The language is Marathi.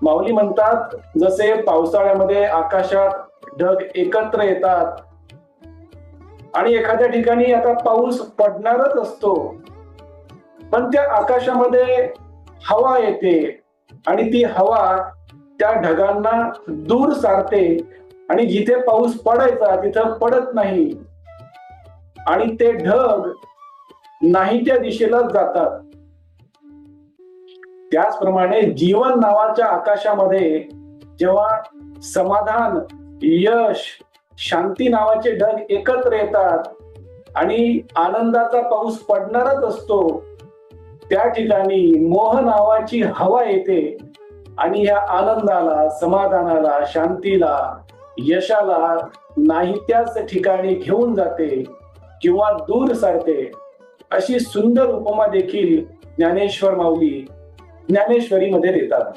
माऊली म्हणतात, जसे पावसाळ्यामध्ये आकाशात ढग एकत्र येतात आणि एखाद्या ठिकाणी आता पाऊस पडणारच असतो, पण त्या आकाशामध्ये हवा येते आणि ती हवा त्या ढगांना दूर सारते आणि जिथे पाऊस पडायचा तिथं पडत नाही आणि ते ढग नाही त्या दिशेला जातात. त्याचप्रमाणे जीवन नावाच्या आकाशामध्ये जेव्हा समाधान, यश, शांती नावाचे ढग एकत्र येतात आणि आनंदाचा पाऊस पडणारच असतो, त्या ठिकाणी मोह नावाची हवा येते आणि या आनंदाला, समाधानाला, शांतीला, यशाला नाही त्याच ठिकाणी घेऊन जाते किंवा दूर सारते. अशी सुंदर उपमा देखील ज्ञानेश्वर माऊली ज्ञानेश्वरीमध्ये देतात.